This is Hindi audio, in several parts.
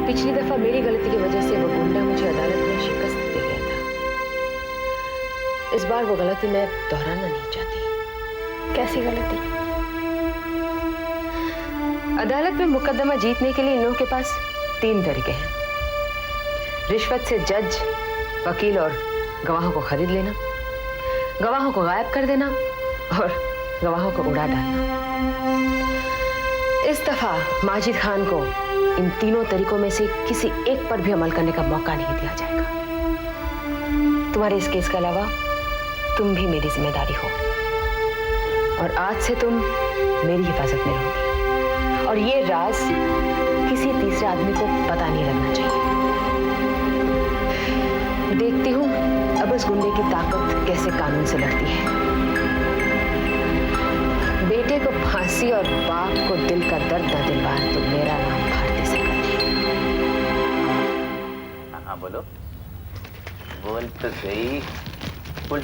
पिछली दफा मेरी गलती की वजह से वो गुंडा मुझे अदालत में शिकस्त दे गया था। इस बार वो गलती मैं दोहराना नहीं चाहती। कैसी गलती? अदालत में मुकदमा जीतने के लिए इन लोगों के पास 3 तरीके हैं। रिश्वत से जज, वकील और गवाहों को खरीद लेना, गवाहों को गायब कर देना और गवाहों को उड़ा डालना। इस दफा माजिद खान को इन तीनों तरीकों में से किसी एक पर भी अमल करने का मौका नहीं दिया जाएगा। तुम्हारे इस केस के अलावा तुम भी मेरी जिम्मेदारी हो और आज से तुम मेरी हिफाजत में रहोगी और ये राज किसी तीसरे आदमी को पता नहीं लगना चाहिए। देखती हूँ अब उस गुंडे की ताकत कैसे कानून से लड़ती है। बेटे को फांसी और बाप को दिल का दर्द न दिलवा तो मेरा नाम भारती सहगल है। हाँ बोलो, बोल तो सही, बोल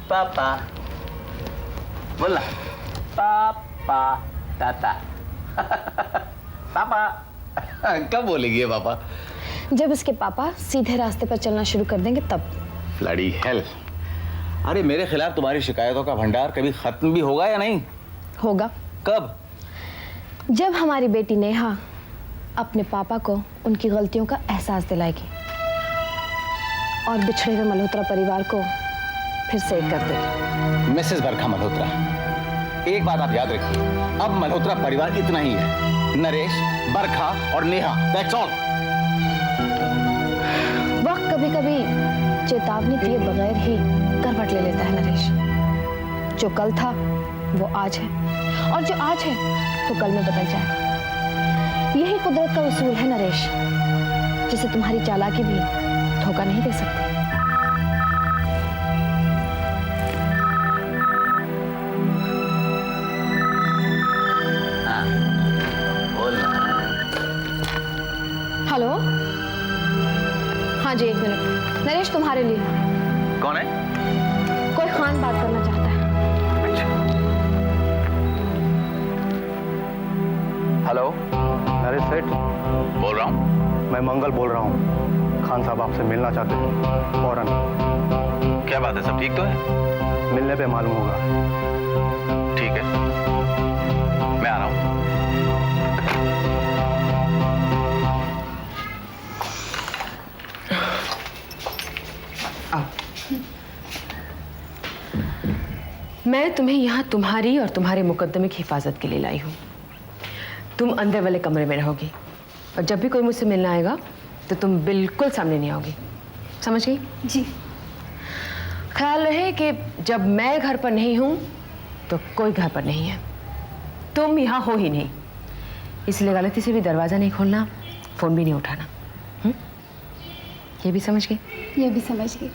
पापा, बोला पापा, ताता। पापा कब बोलेगी ये पापा? जब इसके पापा सीधे रास्ते पर चलना शुरू कर देंगे तब। Bloody hell. अरे मेरे खिलाफ तुम्हारी शिकायतों का भंडार कभी खत्म भी होगा या नहीं? होगा। कब? जब हमारी बेटी नेहा अपने पापा को उनकी गलतियों का एहसास दिलाएगी और बिछड़े हुए मल्होत्रा परिवार को फिर से एक कर देगी। मिसेस बरखा मल्होत्रा, एक बात आप याद रखिए, अब मल्होत्रा परिवार इतना ही है, नरेश, बरखा और नेहा, दैट्स ऑल। वक्त कभी कभी चेतावनी दिए बगैर ही करवट ले लेता है नरेश। जो कल था वो आज है और जो आज है वो कल में बदल जाएगा। यही कुदरत का उसूल है नरेश, जिसे तुम्हारी चालाकी भी धोखा नहीं दे सकती। हेलो, हाँ जी 1 मिनट। नरेश तुम्हारे लिए। कौन है? कोई खान बात करना चाहता है। हेलो, नरेश सेठ बोल रहा हूँ। मैं मंगल बोल रहा हूँ। खान साहब आपसे मिलना चाहते हैं फौरन। क्या बात है, सब ठीक तो है? मिलने पे मालूम होगा। ठीक है, मैं आ रहा हूँ। मैं तुम्हें यहाँ तुम्हारी और तुम्हारे मुकदमे की हिफाजत के लिए लाई हूँ। तुम अंदर वाले कमरे में रहोगी और जब भी कोई मुझसे मिलना आएगा तो तुम बिल्कुल सामने नहीं आओगी, समझ गई? जी। ख्याल रहे कि जब मैं घर पर नहीं हूँ तो कोई घर पर नहीं है, तुम यहाँ हो ही नहीं, इसलिए गलती से भी दरवाज़ा नहीं खोलना, फ़ोन भी नहीं उठाना। ये भी समझ गई? ये भी समझ गई।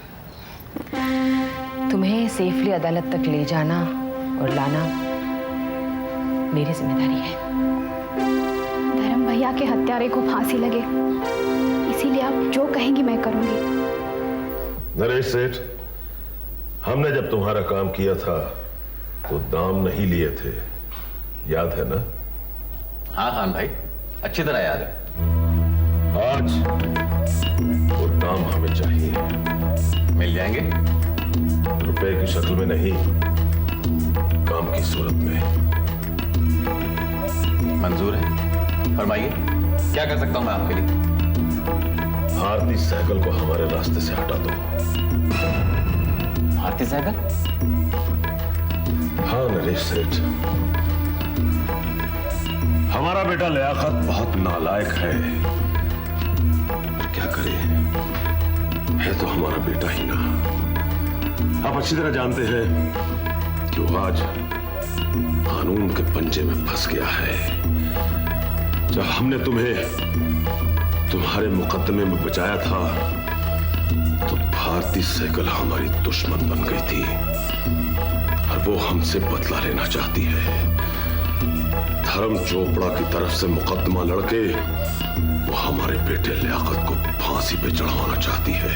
तुम्हें सेफली अदालत तक ले जाना और लाना मेरी जिम्मेदारी है। धर्म भैया के हत्यारे को फांसी लगे, इसीलिए आप जो कहेंगी मैं करूंगी। नरेश सेठ, हमने जब तुम्हारा काम किया था तो दाम नहीं लिए थे, याद है ना? हाँ खान भाई, अच्छी तरह याद है। आज वो दाम हमें चाहिए। मिल जाएंगे? रुपए की शक्ल में नहीं, काम की सूरत में। मंजूर है, फरमाइए, क्या कर सकता हूं मैं आपके लिए? भारती सहगल को हमारे रास्ते से हटा दो। भारती सहगल? हाँ नरेश सेठ, हमारा बेटा लियाकत बहुत नालायक है, पर क्या करे, है तो हमारा बेटा ही ना। आप अच्छी तरह जानते हैं कि वो आज कानून के पंजे में फंस गया है। जब हमने तुम्हें तुम्हारे मुकदमे में बचाया था तो भारती सहगल हमारी दुश्मन बन गई थी और वो हमसे बदला लेना चाहती है। धर्म चोपड़ा की तरफ से मुकदमा लड़के वो हमारे बेटे लियाकत को फांसी पे चढ़ाना चाहती है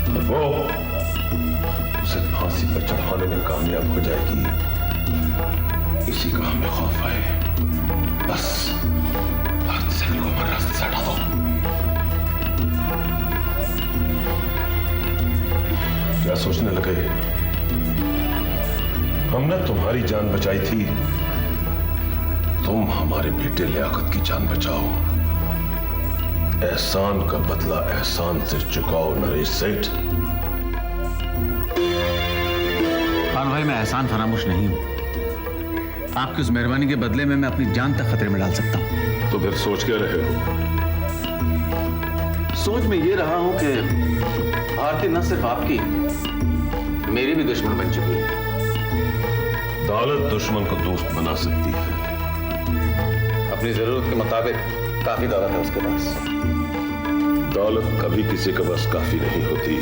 और वो उसे फांसी पर चढ़ाने में कामयाब हो जाएगी, इसी का हमें खौफ है। बस क्या सोचने लगे? हमने तुम्हारी जान बचाई थी, तुम हमारे बेटे लियाकत की जान बचाओ। एहसान का बदला एहसान से चुकाओ नरेश सेठ। खान भाई, मैं एहसान फरामोश नहीं हूं। आपकी उस मेहरबानी के बदले में मैं अपनी जान तक खतरे में डाल सकता हूं। तो फिर सोच क्या रहे हो? सोच में ये रहा हूं कि भारती न सिर्फ आपकी, मेरी भी दुश्मन बन चुकी है। दौलत दुश्मन को दोस्त बना सकती है। अपनी जरूरत के मुताबिक काफी दौलत है उसके पास। दौलत कभी किसी के बस काफी नहीं होती।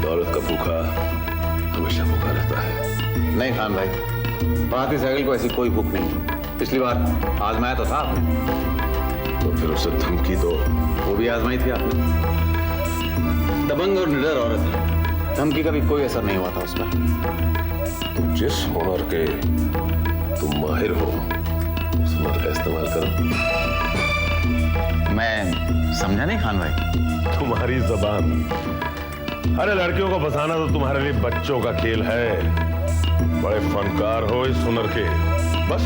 दौलत का भूखा हमेशा भूखा रहता है। नहीं खान भाई, भारती सहगल को ऐसी कोई भूख नहीं है। पिछली बार आजमाया तो था आपने। तो फिर उसे धमकी दो। वो भी आजमाई थी आपने। दबंग और निडर औरत है, धमकी का भी कोई असर नहीं हुआ था उस पर। तो जिस हुनर के तुम माहिर हो, उस हुनर का इस्तेमाल करो। मैं समझा नहीं खान भाई। तुम्हारी जबान। अरे लड़कियों को फंसाना तो तुम्हारे लिए बच्चों का खेल है। बड़े फनकार हो इस हुनर के। बस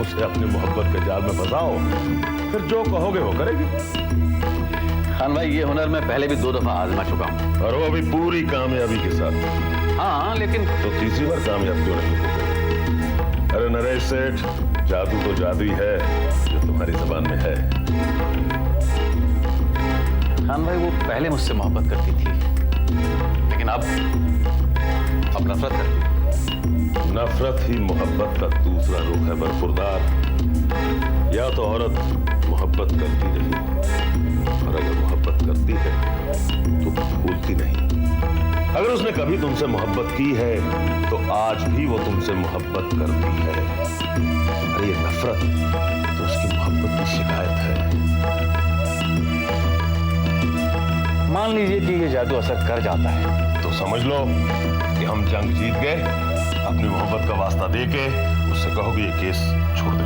उसे अपनी मोहब्बत के जाल में फंसाओ, फिर जो कहोगे वो करेगी। खान भाई, ये हुनर मैं पहले भी 2 दफा आजमा चुका हूँ, और वो भी पूरी कामयाबी के साथ। हाँ, लेकिन तो तीसरी बार कामयाब क्यों नहीं हो गए? अरे नरेश सेठ, जादू तो जादू ही है जो तुम्हारी जबान में है। खान भाई, वो पहले मुझसे मोहब्बत करती थी, लेकिन अब नफरत करती है। नफरत ही मोहब्बत का दूसरा रूप है बरफुरदार। या तो औरत मोहब्बत करती रही, और अगर मोहब्बत करती है तो भूलती नहीं। अगर उसने कभी तुमसे मोहब्बत की है तो आज भी वो तुमसे मोहब्बत करती है। अरे ये नफरत तो उसकी मोहब्बत की शिकायत है। मान लीजिए कि ये जादू असर कर जाता है, तो समझ लो कि हम जंग जीत गए। अपनी मोहब्बत का वास्ता देके उससे कहो कि ये केस छोड़ दो।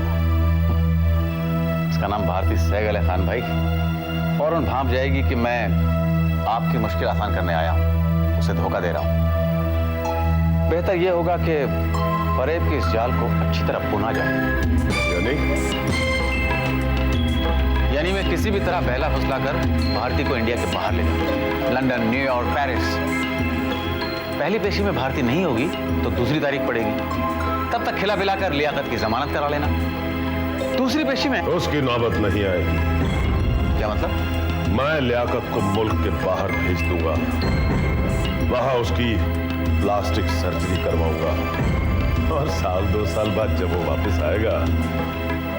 इसका नाम भारती सहगल है खान भाई। फौरन भांप जाएगी कि मैं आपकी मुश्किल आसान करने आया हूं, उसे धोखा दे रहा हूं। बेहतर यह होगा कि फरेब के इस जाल को अच्छी तरह बुना जाए। यानी मैं किसी भी तरह बहला फुसला कर भारती को इंडिया के बाहर ले जाऊं। London, New York, Paris. पहली पेशी में भारती नहीं होगी तो दूसरी तारीख पड़ेगी। तब तक खिला पिला कर लियाकत की जमानत करा लेना। दूसरी पेशी में उसकी नौबत नहीं आएगी। क्या मतलब? मैं लियाकत को मुल्क के बाहर भेज दूंगा। वहां उसकी प्लास्टिक सर्जरी करवाऊंगा, और 1-2 साल बाद जब वो वापस आएगा,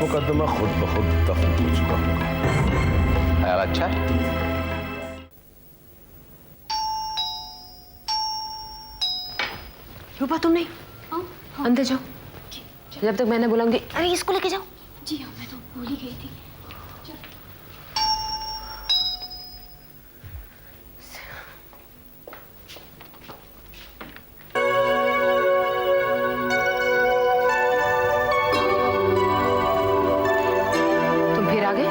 मुकदमा खुद ब खुद दफन हो चुका होगा। ख्याल अच्छा है। रूपा, तुम नहीं, अंदर जाओ। जब तक मैंने बुलाऊंगी। अरे इसको लेके जाओ। जी हाँ, मैं तो भूल ही गई थी। तुम फिर आ गए?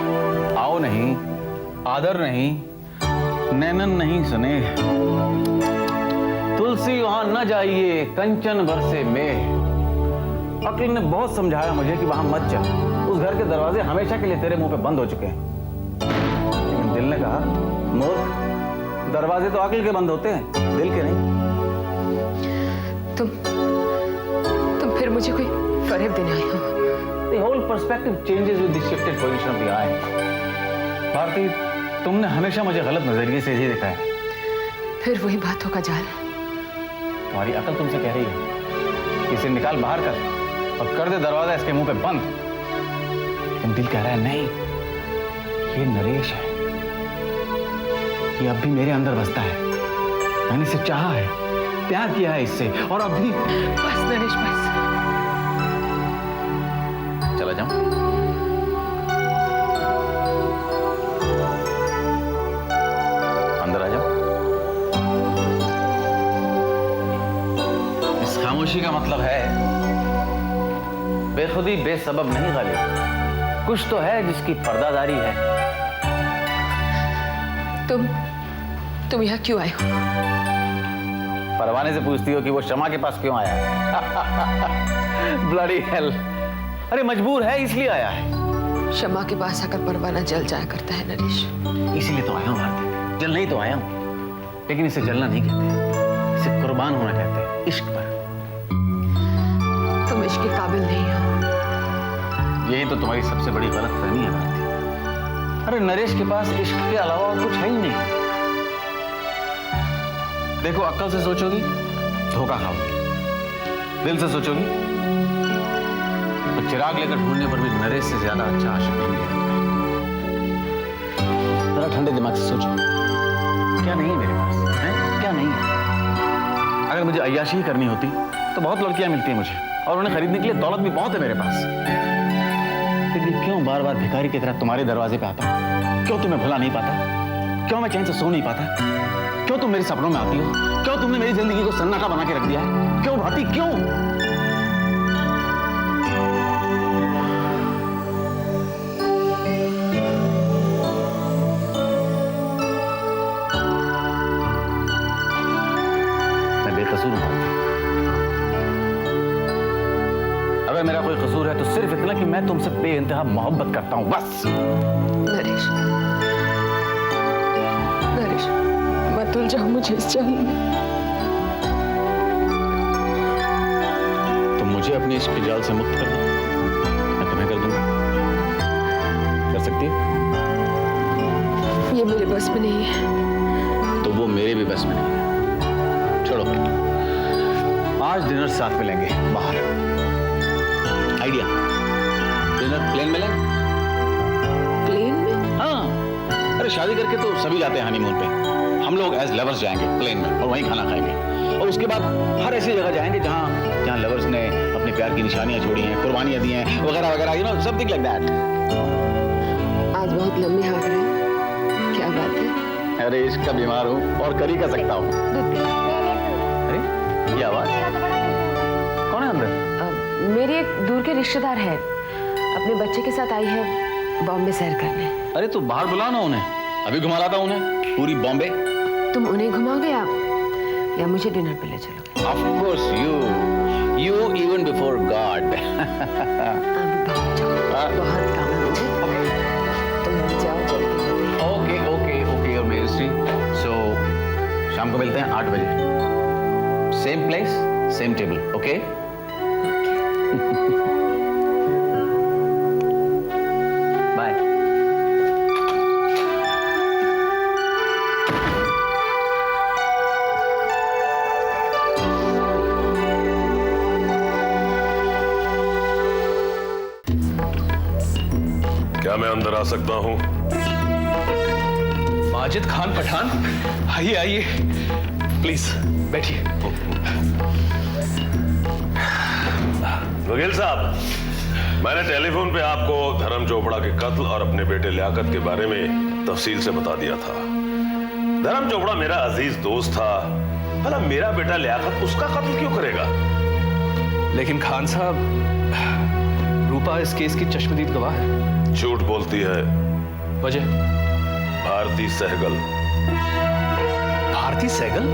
आओ नहीं, आदर नहीं, नैनन नहीं सुने। तुलसी वहां न जाइए, कंचन बरसे में। अक्ल ने बहुत समझाया मुझे कि वहां मत जा। उस घर के दरवाजे हमेशा के लिए तेरे मुंह पे बंद हो चुके हैं। लेकिन दिल ने कहा, मूर्ख, दरवाजे तो अक्ल के बंद होते हैं, दिल के नहीं। तुम फिर मुझे कोई फरेब देने आए हो? The whole perspective changes with the shifted position of the eye. Bharti, तुमने हमेशा मुझे गलत नजरिए से ही देखा है। फिर वही बातों का जाल। तुम्हारी अकल तुमसे कह रही है, इसे निकाल बाहर कर और कर दे दरवाजा इसके मुंह पे बंद। लेकिन दिल कह रहा है नहीं, ये नरेश है, ये अब भी मेरे अंदर बसता है। मैंने इसे चाहा है, प्यार किया है इससे, और अब भी। बस नरेश, बस। चला जाऊं? अंदर आ जाओ। इस खामोशी का मतलब है बेखुदी बेसबब नहीं गालिब। कुछ तो है जिसकी पर्दादारी है। तुम यहाँ क्यों आए हो? परवाने से पूछती हो कि वो शमा के पास क्यों आया है। Bloody hell. अरे मजबूर है इसलिए आया है। शमा के पास आकर परवाना जल जाया करता है नरेश। इसीलिए तो आया हूँ भारती, जलना ही तो आया हूँ। लेकिन इसे जलना नहीं कहते, इसे कुर्बान होना कहते हैं, इश्क पर। तुम इश्क के काबिल नहीं हो। यही तो तुम्हारी सबसे बड़ी गलतफहमी है भारती। अरे नरेश के पास इश्क के अलावा और कुछ है ही नहीं। देखो, अक्ल से सोचोगी धोखा खाओगी, दिल से सोचोगी तो चिराग लेकर ढूंढने पर भी नरेश से ज्यादा अच्छा आशिक नहीं है। जरा ठंडे दिमाग से सोचो, क्या नहीं है मेरे पास, है क्या नहीं है? अगर मुझे अय्याशी ही करनी होती तो बहुत लड़कियां मिलती हैं मुझे, और उन्हें खरीदने के लिए दौलत भी बहुत है मेरे पास। लेकिन क्यों बार बार भिखारी की तरह तुम्हारे दरवाजे पे आता हूं? क्यों तुम्हें भुला नहीं पाता? क्यों मैं चैन से सो नहीं पाता? क्यों तुम मेरे सपनों में आती हो? क्यों तुमने मेरी जिंदगी को सन्नाटा बना के रख दिया है? क्यों भाती, क्यों? मैं बेकसूर हूं भाती। अगर मेरा कोई कसूर है तो सिर्फ इतना कि मैं तुमसे बेइंतहा मोहब्बत करता हूं, बस। नरेश, नरेश, मत उलझाओ मुझे इस जाल में। तुम मुझे अपने इश्क के जाल से मुक्त कर दो, मैं तुम्हें कर दूंगा। कर सकती हो? ये मेरे बस में नहीं है। तो वो मेरे भी बस में नहीं है। छोड़ो, आज डिनर साथ में लेंगे बाहर। आइडिया, डिनर प्लेन में लें? प्लेन में? हाँ, अरे शादी करके तो सभी जाते हैं हनीमून पे। हम लोग एज लवर्स जाएंगे प्लेन में और वहीं खाना खाएंगे, और उसके बाद हर ऐसी जगह जाएंगे जहाँ लवर्स ने अपने प्यार की निशानियां छोड़ी हैं, कुर्बानियां दी हैं, वगैरह वगैरह, you know, something like that. आज बहुत लंबी हाँक रहे हैं, क्या बात है? अरे इश्क का बीमार हूँ और कर ही क्या सकता हूँ। अरे ये आवाज कौन है अंदर? मेरी एक दूर के रिश्तेदार है, अपने बच्चे के साथ आई है बॉम्बे सैर करने। अरे तू बाहर बुला ना उन्हें, अभी घुमा लाता उन्हें पूरी बॉम्बे। तुम उन्हें घुमाओगे या मुझे डिनर पे ले चलोगे? Of course you even before God। अभी बहुत काम है मुझे, तुम जाओ जल्दी। Okay your majesty. सो शाम को मिलते हैं 8 बजे, same place same table, okay? Bye. क्या मैं अंदर आ सकता हूं? माजिद खान पठान, आइए आइए, प्लीज बैठिए। वकील साहब, मैंने टेलीफोन पे आपको धर्म चोपड़ा के कत्ल और अपने बेटे लियाकत के बारे में तफसील से बता दिया था। धर्म चोपड़ा मेरा अजीज दोस्त था, भला मेरा बेटा लियाकत उसका कत्ल क्यों करेगा? लेकिन खान साहब, रूपा इस केस की चश्मदीद गवाह है। झूठ बोलती है। वजह? भारती सहगल। भारती सहगल?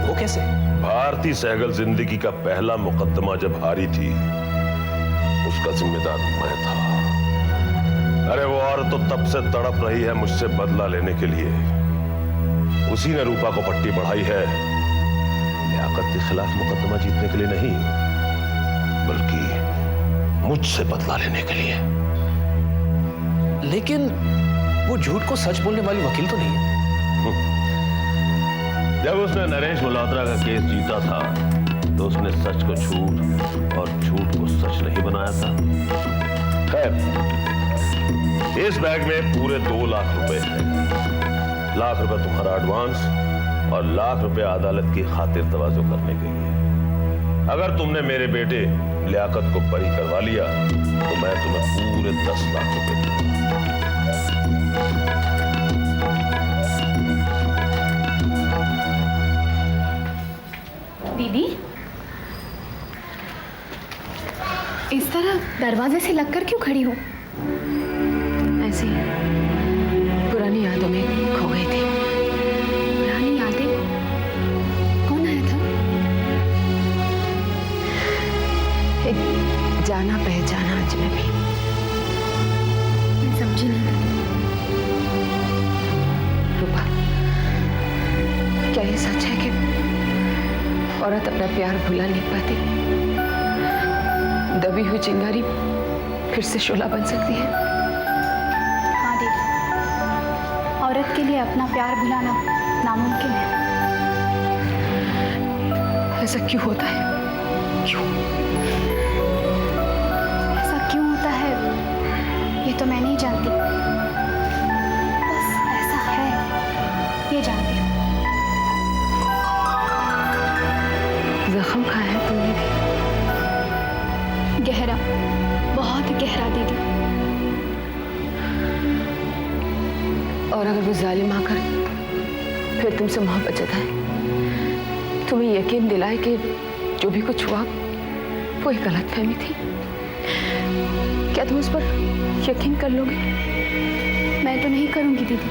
वो कैसे? भारती सहगल जिंदगी का पहला मुकदमा जब हारी थी, उसका जिम्मेदार मैं था। अरे वो औरत तो तब से तड़प रही है मुझसे बदला लेने के लिए। उसी ने रूपा को पट्टी पढ़ाई है, लियाकत के खिलाफ मुकदमा जीतने के लिए नहीं, बल्कि मुझसे बदला लेने के लिए। लेकिन वो झूठ को सच बोलने वाली वकील तो नहीं है। जब उसने नरेश मल्होत्रा का केस जीता था तो उसने सच को झूठ और झूठ को सच नहीं बनाया था। खैर, इस बैग में पूरे 2 लाख रुपए हैं। लाख रुपए तुम्हारा एडवांस और लाख रुपए अदालत की खातिर तवाज़ो करने के लिए। अगर तुमने मेरे बेटे लियाकत को बरी करवा लिया तो मैं तुम्हें पूरे 10 लाख रुपए दूंगा। दीदी, इस तरह दरवाजे से लगकर क्यों खड़ी हो? ऐसे ही पुरानी यादों में खो गई थी। पुरानी यादें? कौन आया था? औरत अपना प्यार भुला नहीं पाती। दबी हुई चिंगारी फिर से शोला बन सकती है। हाँ दीदी, औरत के लिए अपना प्यार भुलाना नामुमकिन है। ऐसा क्यों होता है? क्यों? ऐसा क्यों होता है ये तो मैं नहीं जानती, बस ऐसा है ये जानती हूँ। जख्म खाया है तुमने भी? गहरा, बहुत गहरा दीदी। और अगर वो जालिम आकर फिर तुमसे मोहब्बत जताए, तुम्हें यकीन दिलाए कि जो भी कुछ हुआ वो एक गलतफहमी थी, क्या तुम उस पर यकीन कर लोगे? मैं तो नहीं करूंगी दीदी,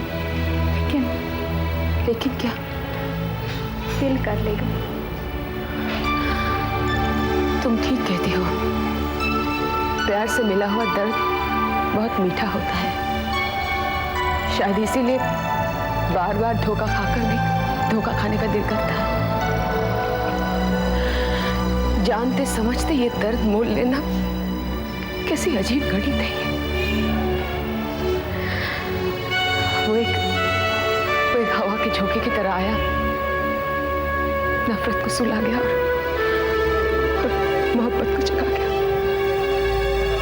लेकिन क्या? दिल कर लेगा। तुम ठीक कहती हो, प्यार से मिला हुआ दर्द बहुत मीठा होता है। शायद इसीलिए बार बार धोखा खाकर भी धोखा खाने का दिल करता है। जानते समझते ये दर्द मोल लेना कैसी अजीब घड़ी थी। वो एक हवा के झोंके की तरह आया, नफरत को सुला गया और मोहब्बत को जगा गया।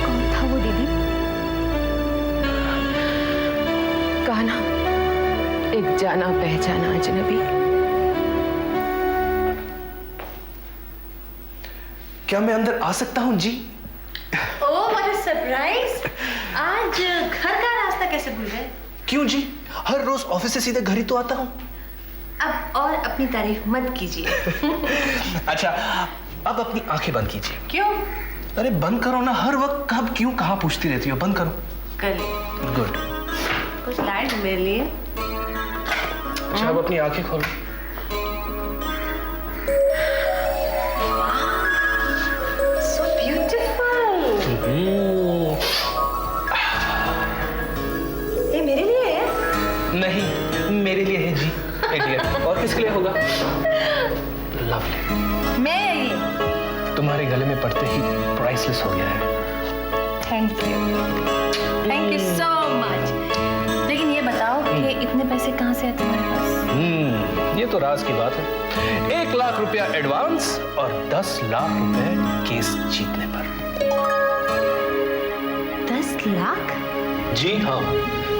कौन था वो दीदी? कहा ना, एक जाना पहचाना अजनबी। क्या मैं अंदर आ सकता हूँ जी? Oh what a surprise! आज घर का रास्ता कैसे भूल गए? क्यों जी? हर रोज ऑफिस से सीधे घर ही तो आता हूँ। अब और अपनी तारीफ मत कीजिए। अच्छा, अब अपनी आंखें बंद कीजिए। क्यों? अरे बंद करो ना, हर वक्त कब क्यों कहाँ पूछती रहती हो, बंद करो। कर गुड। कुछ लाइट मेरे लिए। अच्छा, अब अपनी आंखें खोलो। So beautiful. ये मेरे लिए है? नहीं, मेरे लिए है जी। इडियट। और किसके लिए होगा? लवली। मैं ये। तुम्हारे गले में पड़ते ही प्राइसलेस हो गया है। Thank you so much. लेकिन ये बताओ कि इतने पैसे कहाँ से है तुम्हारे पास? ये तो राज की बात है। 1 लाख रुपया एडवांस और 10 लाख रुपए केस जीतने पर। 10 लाख? जी हाँ,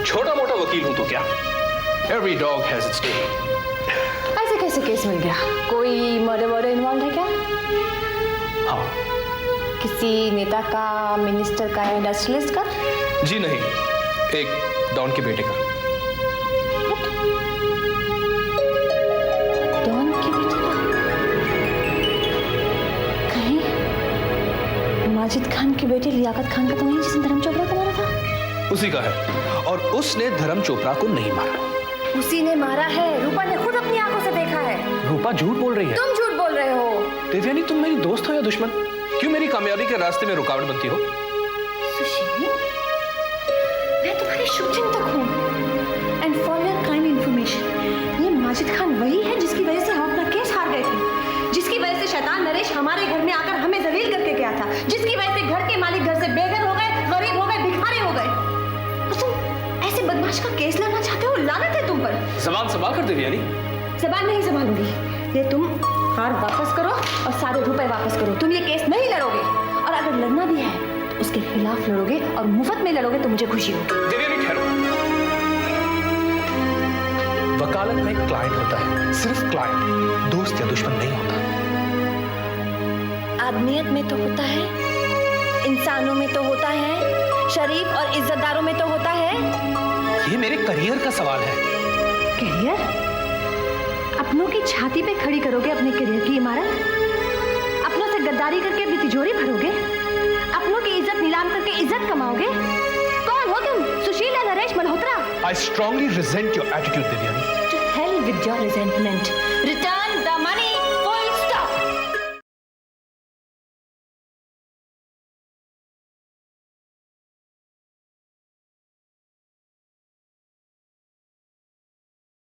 छोटा मोटा वकील हूं तो क्या। Every dog has its day. ऐसे कैसे केस मिल गया? कोई मर्डर इन्वॉल्व है क्या? हाँ। किसी नेता का, मिनिस्टर का या इंडस्ट्रियलिस्ट का? जी नहीं, एक डॉन के बेटे का। डॉन के बेटे का? कहीं माजिद खान की बेटी लियाकत खान का तो नहीं जिसने धर्म चोपड़ा को मारा था? उसी का है, और उसने धर्म चोपड़ा को नहीं मारा। उसी ने मारा है। रूपा ने खुद अपनी आंखों से देखा है। रूपा झूठ बोल रही है। तुम झूठ बोल रहे हो। देवयानी, तुम मेरी दोस्त हो या दुश्मन? क्यों मेरी कामयाबी के रास्ते में रुकावट बनती हो? सुशील, मैं तुम्हारी शुभचिंतक हूँ। And for your kind information, ये माजिद खान वही है जिसकी वजह से हम अपना केस हार गए थे, जिसकी वजह से शैतान नरेश हमारे घर में आकर हमें जलील करके गया था, जिसकी वजह से घर के मालिक घर से बेघर हो गए, गरीब हो गए, भिखारी हो गए। और तुम ऐसे बदमाश का केस लड़ना चाहते हो? लानत है तुम पर। जबान संभाल कर देवयानी। जबान नहीं संभालूंगी। ये तुम हार वापस करो और सारे रुपए वापस करो। तुम ये केस नहीं लड़ोगे, और अगर लड़ना भी है तो उसके खिलाफ लड़ोगे और मुफ्त में लड़ोगे तो मुझे खुशी होगी। देवयानी ठहरो। वकालत में क्लाइंट होता है, सिर्फ क्लाइंट, दोस्त या दुश्मन नहीं होता। आदमियत में तो होता है, इंसानों में तो होता है, शरीफ और इज्जतदारों में तो होता है। ये मेरे करियर का सवाल है। करियर? अपनों की छाती पे खड़ी करोगे अपने करियर की इमारत? अपनों से गद्दारी करके अपनी तिजोरी भरोगे? अपनों की इज्जत नीलाम करके इज्जत कमाओगे? कौन हो तुम? सुशील या Naresh Malhotra? I strongly resent your attitude, Devyani. To hell with your resentment.